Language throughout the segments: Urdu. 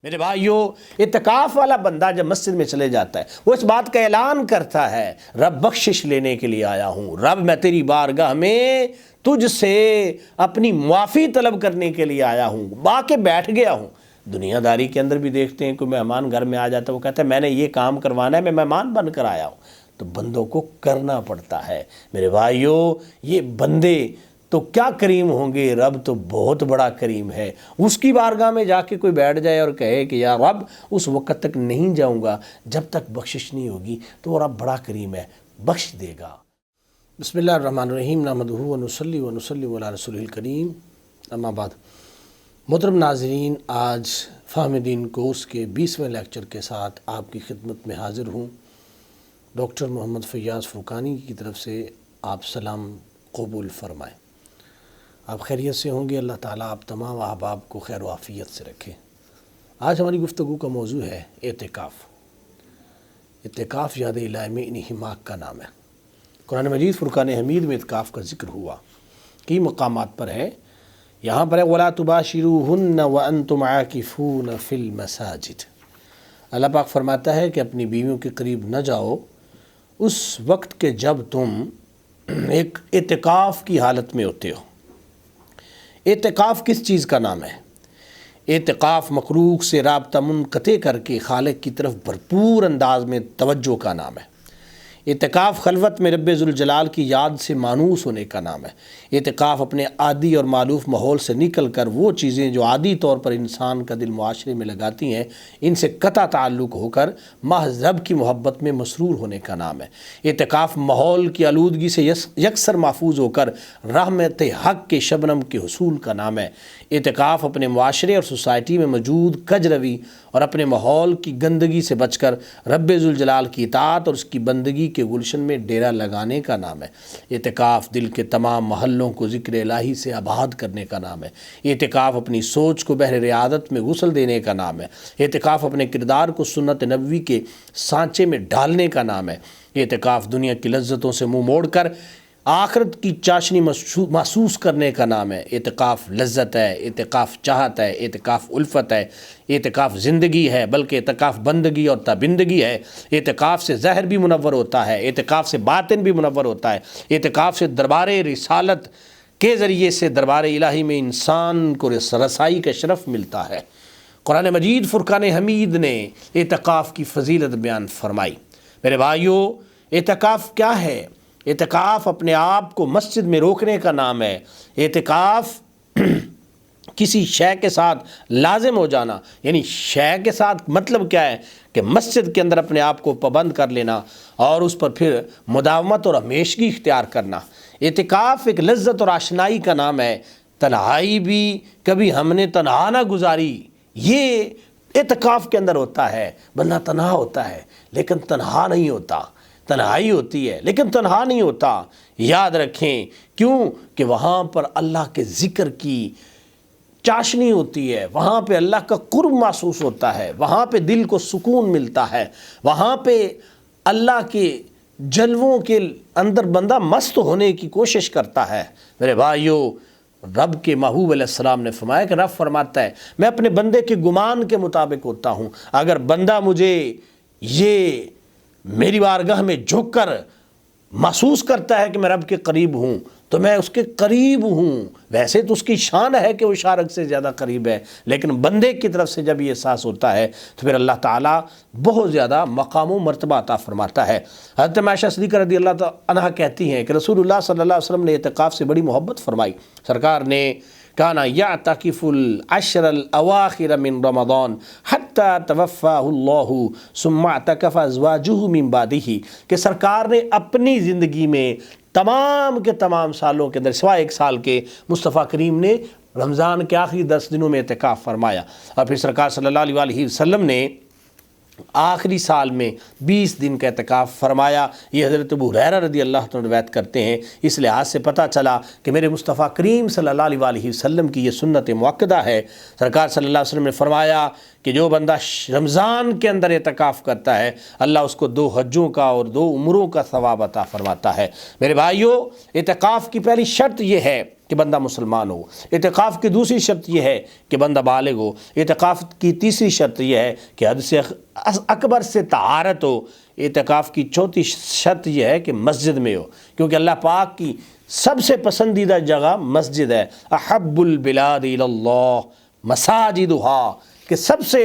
میرے بھائیو، اعتکاف والا بندہ جب مسجد میں چلے جاتا ہے وہ اس بات کا اعلان کرتا ہے، رب بخشش لینے کے لیے آیا ہوں، رب میں تیری بارگاہ میں تجھ سے اپنی معافی طلب کرنے کے لیے آیا ہوں، با کے بیٹھ گیا ہوں۔ دنیا داری کے اندر بھی دیکھتے ہیں کوئی مہمان گھر میں آ جاتا ہے، وہ کہتا ہے میں نے یہ کام کروانا ہے، میں مہمان بن کر آیا ہوں، تو بندوں کو کرنا پڑتا ہے۔ میرے بھائیو، یہ بندے تو کیا کریم ہوں گے، رب تو بہت بڑا کریم ہے۔ اس کی بارگاہ میں جا کے کوئی بیٹھ جائے اور کہے کہ یا رب اس وقت تک نہیں جاؤں گا جب تک بخشش نہیں ہوگی، تو وہ رب بڑا کریم ہے، بخش دے گا۔ بسم اللہ الرحمن الرحیم، نحمدہ ونصلی ونسلم علی رسولہ الکریم، اما بعد۔ محترم ناظرین، آج فہم دین کورس کے 20ویں لیکچر کے ساتھ آپ کی خدمت میں حاضر ہوں۔ ڈاکٹر محمد فیاض فوقانی کی طرف سے آپ سلام قبول فرمائیں۔ آپ خیریت سے ہوں گے، اللہ تعالیٰ آپ تمام احباب کو خیر و عافیت سے رکھے۔ آج ہماری گفتگو کا موضوع ہے اعتکاف۔ اعتکاف یاد الہی میں انہماک کا نام ہے۔ قرآن مجید فرقان حمید میں اعتکاف کا ذکر ہوا، کئی مقامات پر ہے۔ یہاں پر ہے وَلَا تُبَاشِرُوهُنَّ وَأَنْتُمْ عَاكِفُونَ فِي الْمَسَاجِدِ۔ اللہ پاک فرماتا ہے کہ اپنی بیویوں کے قریب نہ جاؤ اس وقت کے جب تم ایک اعتکاف کی حالت میں ہوتے ہو۔ اعتکاف کس چیز کا نام ہے؟ اعتکاف مخلوق سے رابطہ منقطع کر کے خالق کی طرف بھرپور انداز میں توجہ کا نام ہے۔ اعتکاف خلوت میں رب ذوالجلال کی یاد سے مانوس ہونے کا نام ہے۔ اعتکاف اپنے عادی اور مألوف ماحول سے نکل کر وہ چیزیں جو عادی طور پر انسان کا دل معاشرے میں لگاتی ہیں، ان سے قطع تعلق ہو کر محض رب کی محبت میں مسرور ہونے کا نام ہے۔ اعتکاف ماحول کی آلودگی سے یکسر محفوظ ہو کر رحمت حق کے شبنم کے حصول کا نام ہے۔ اعتکاف اپنے معاشرے اور سوسائٹی میں موجود کج روی اور اپنے ماحول کی گندگی سے بچ کر رب ذوالجلال کی اطاعت اور اس کی بندگی کے گلشن میں ڈیرا لگانے کا نام ہے۔ اعتکاف دل کے تمام محلوں کو ذکر الہی سے آباد کرنے کا نام ہے۔ اعتکاف اپنی سوچ کو بحر ریاضت میں غسل دینے کا نام ہے۔ اعتکاف اپنے کردار کو سنت نبوی کے سانچے میں ڈالنے کا نام ہے۔ اعتکاف دنیا کی لذتوں سے منہ موڑ کر آخرت کی چاشنی محسوس کرنے کا نام ہے۔ اعتکاف لذت ہے، اعتکاف چاہت ہے، اعتکاف الفت ہے، اعتکاف زندگی ہے، بلکہ اعتکاف بندگی اور تابندگی ہے۔ اعتکاف سے ظاہر بھی منور ہوتا ہے، اعتکاف سے باطن بھی منور ہوتا ہے۔ اعتکاف سے دربار رسالت کے ذریعے سے دربار الہی میں انسان کو رسائی کا شرف ملتا ہے۔ قرآن مجید فرقان حمید نے اعتکاف کی فضیلت بیان فرمائی۔ میرے بھائیو، اعتکاف کیا ہے؟ اعتکاف اپنے آپ کو مسجد میں روکنے کا نام ہے۔ اعتکاف کسی شے کے ساتھ لازم ہو جانا، یعنی شے کے ساتھ مطلب کیا ہے کہ مسجد کے اندر اپنے آپ کو پابند کر لینا اور اس پر پھر مداومت اور ہمیشگی اختیار کرنا۔ اعتکاف ایک لذت اور آشنائی کا نام ہے۔ تنہائی بھی کبھی ہم نے تنہا نہ گزاری، یہ اعتکاف کے اندر ہوتا ہے۔ بندہ تنہا ہوتا ہے لیکن تنہا نہیں ہوتا، تنہائی ہوتی ہے لیکن تنہا نہیں ہوتا۔ یاد رکھیں، کیوں کہ وہاں پر اللہ کے ذکر کی چاشنی ہوتی ہے، وہاں پہ اللہ کا قرب محسوس ہوتا ہے، وہاں پہ دل کو سکون ملتا ہے، وہاں پہ اللہ کے جلووں کے اندر بندہ مست ہونے کی کوشش کرتا ہے۔ میرے بھائیو، رب کے محبوب علیہ السلام نے فرمایا کہ رب فرماتا ہے میں اپنے بندے کے گمان کے مطابق ہوتا ہوں۔ اگر بندہ مجھے یہ میری بارگاہ میں جھک کر محسوس کرتا ہے کہ میں رب کے قریب ہوں تو میں اس کے قریب ہوں۔ ویسے تو اس کی شان ہے کہ وہ شارک سے زیادہ قریب ہے، لیکن بندے کی طرف سے جب یہ احساس ہوتا ہے تو پھر اللہ تعالیٰ بہت زیادہ مقام و مرتبہ عطا فرماتا ہے۔ حضرت عائشہ صدیقہ رضی اللہ تعالیٰ عنہا کہتی ہیں کہ رسول اللہ صلی اللہ علیہ وسلم نے اعتکاف سے بڑی محبت فرمائی۔ سرکار نے کانا یعتکف العشر الاواخر من رمضان حتی توفاہ اللہ ثم اعتکف ازواجہ من بعدہ، کہ سرکار نے اپنی زندگی میں تمام کے تمام سالوں کے اندر سوائے ایک سال کے مصطفیٰ کریم نے رمضان کے آخری 10 دنوں میں اعتکاف فرمایا، اور پھر سرکار صلی اللہ علیہ وسلم نے آخری سال میں 20 دن کا اعتکاف فرمایا۔ یہ حضرت ابو ہریرہ رضی اللہ عنہ روایت کرتے ہیں۔ اس لحاظ سے پتہ چلا کہ میرے مصطفیٰ کریم صلی اللہ علیہ وسلم کی یہ سنت مؤکدہ ہے۔ سرکار صلی اللہ علیہ وسلم نے فرمایا کہ جو بندہ رمضان کے اندر اعتکاف کرتا ہے اللہ اس کو 2 حجوں کا اور 2 عمروں کا ثواب عطا فرماتا ہے۔ میرے بھائیو، اعتکاف کی پہلی شرط یہ ہے کہ بندہ مسلمان ہو، اعتکاف کی دوسری شرط یہ ہے کہ بندہ بالغ ہو، اعتکاف کی تیسری شرط یہ ہے کہ حدث اکبر سے طہارت ہو، اعتکاف کی چوتھی شرط یہ ہے کہ مسجد میں ہو، کیونکہ اللہ پاک کی سب سے پسندیدہ جگہ مسجد ہے۔ احب البلاد الی اللہ مساجدہا، کہ سب سے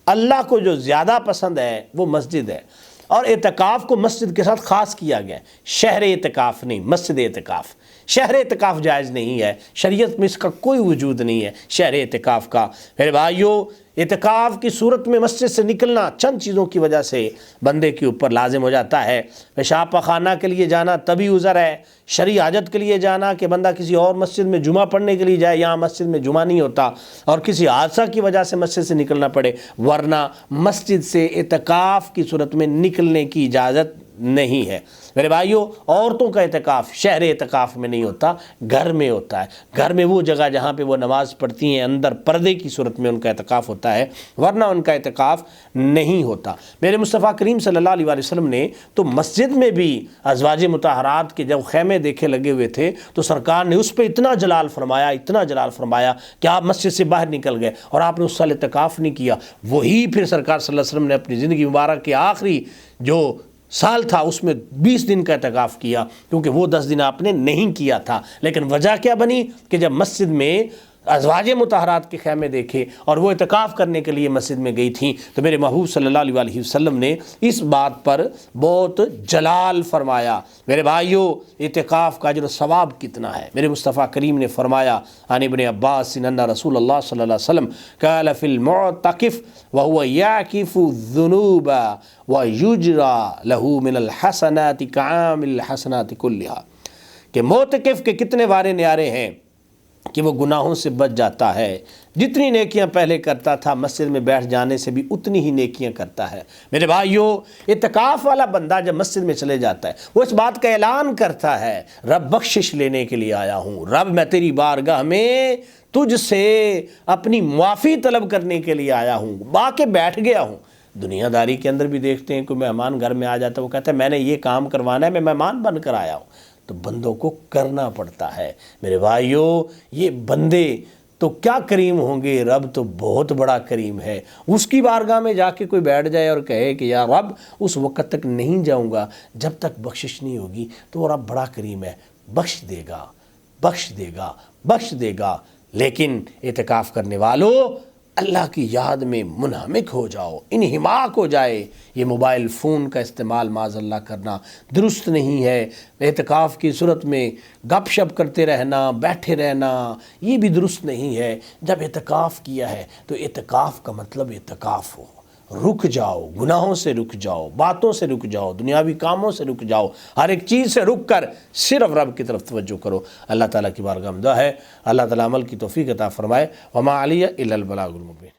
اللہ کو جو زیادہ پسند ہے وہ مسجد ہے، اور اعتکاف کو مسجد کے ساتھ خاص کیا گیا ہے، شہر اعتکاف نہیں، مسجد اعتکاف۔ شہر اعتکاف جائز نہیں ہے، شریعت میں اس کا کوئی وجود نہیں ہے شہر اعتکاف کا۔ میرے بھائیو، اعتکاف کی صورت میں مسجد سے نکلنا چند چیزوں کی وجہ سے بندے کے اوپر لازم ہو جاتا ہے۔ پیشاب پخانہ کے لیے جانا طبی عذر ہے، شرعی حاجت کے لیے جانا کہ بندہ کسی اور مسجد میں جمعہ پڑھنے کے لیے جائے، یہاں مسجد میں جمعہ نہیں ہوتا، اور کسی حادثہ کی وجہ سے مسجد سے نکلنا پڑے، ورنہ مسجد سے اعتکاف کی صورت میں نکلنے کی اجازت نہیں ہے۔ میرے بھائیوں، عورتوں کا اعتکاف شہر اعتکاف میں نہیں ہوتا، گھر میں ہوتا ہے۔ گھر میں وہ جگہ جہاں پہ وہ نماز پڑھتی ہیں، اندر پردے کی صورت میں ان کا اعتکاف ہوتا ہے، ورنہ ان کا اعتکاف نہیں ہوتا۔ میرے مصطفیٰ کریم صلی اللہ علیہ وسلم نے تو مسجد میں بھی ازواج مطہرات کے جب خیمے دیکھے لگے ہوئے تھے تو سرکار نے اس پہ اتنا جلال فرمایا کہ آپ مسجد سے باہر نکل گئے اور آپ نے اس سال اعتکاف نہیں کیا۔ وہی پھر سرکار صلی اللہ علیہ وسلم نے اپنی زندگی مبارک کے آخری جو سال تھا اس میں 20 دن کا اعتکاف کیا، کیونکہ وہ 10 دن آپ نے نہیں کیا تھا۔ لیکن وجہ کیا بنی کہ جب مسجد میں ازواج مطہرات کے خیمے دیکھے اور وہ اعتکاف کرنے کے لیے مسجد میں گئی تھیں، تو میرے محبوب صلی اللہ علیہ وسلم نے اس بات پر بہت جلال فرمایا۔ میرے بھائیوں، اعتکاف کا اجر و ثواب کتنا ہے۔ میرے مصطفیٰ کریم نے فرمایا عن ابن عباس ان رسول اللہ صلی اللہ علیہ وسلم قال فی المعتکف وهو یعکف الذنوب ویجرى له من الحسنات كعامل الحسنات كلها، کہ معتکف کے کتنے وارے نیارے ہیں کہ وہ گناہوں سے بچ جاتا ہے، جتنی نیکیاں پہلے کرتا تھا مسجد میں بیٹھ جانے سے بھی اتنی ہی نیکیاں کرتا ہے۔ میرے بھائیوں، اعتکاف والا بندہ جب مسجد میں چلے جاتا ہے وہ اس بات کا اعلان کرتا ہے، رب بخشش لینے کے لیے آیا ہوں، رب میں تیری بارگاہ میں تجھ سے اپنی معافی طلب کرنے کے لیے آیا ہوں، با کے بیٹھ گیا ہوں۔ دنیا داری کے اندر بھی دیکھتے ہیں کوئی مہمان گھر میں آ جاتا ہے، وہ کہتا ہے میں نے یہ کام کروانا ہے، میں مہمان بن کر آیا ہوں، تو بندوں کو کرنا پڑتا ہے۔ میرے بھائیوں، یہ بندے تو کیا کریم ہوں گے، رب تو بہت بڑا کریم ہے۔ اس کی بارگاہ میں جا کے کوئی بیٹھ جائے اور کہے کہ یا رب اس وقت تک نہیں جاؤں گا جب تک بخشش نہیں ہوگی، تو وہ رب بڑا کریم ہے، بخش دے گا، بخش دے گا، بخش دے گا۔ لیکن اعتکاف کرنے والوں، اللہ کی یاد میں منہمک ہو جاؤ، انہماک ہو جائے۔ یہ موبائل فون کا استعمال معاذ اللہ کرنا درست نہیں ہے۔ اعتکاف کی صورت میں گپ شپ کرتے رہنا، بیٹھے رہنا، یہ بھی درست نہیں ہے۔ جب اعتکاف کیا ہے تو اعتکاف کا مطلب اعتکاف ہو، رک جاؤ، گناہوں سے رک جاؤ، باتوں سے رک جاؤ، دنیاوی کاموں سے رک جاؤ، ہر ایک چیز سے رک کر صرف رب کی طرف توجہ کرو۔ اللہ تعالیٰ کی بارگاہ میں دعا ہے اللہ تعالیٰ عمل کی توفیق عطا فرمائے۔ وما علی الا البلاغ المبین۔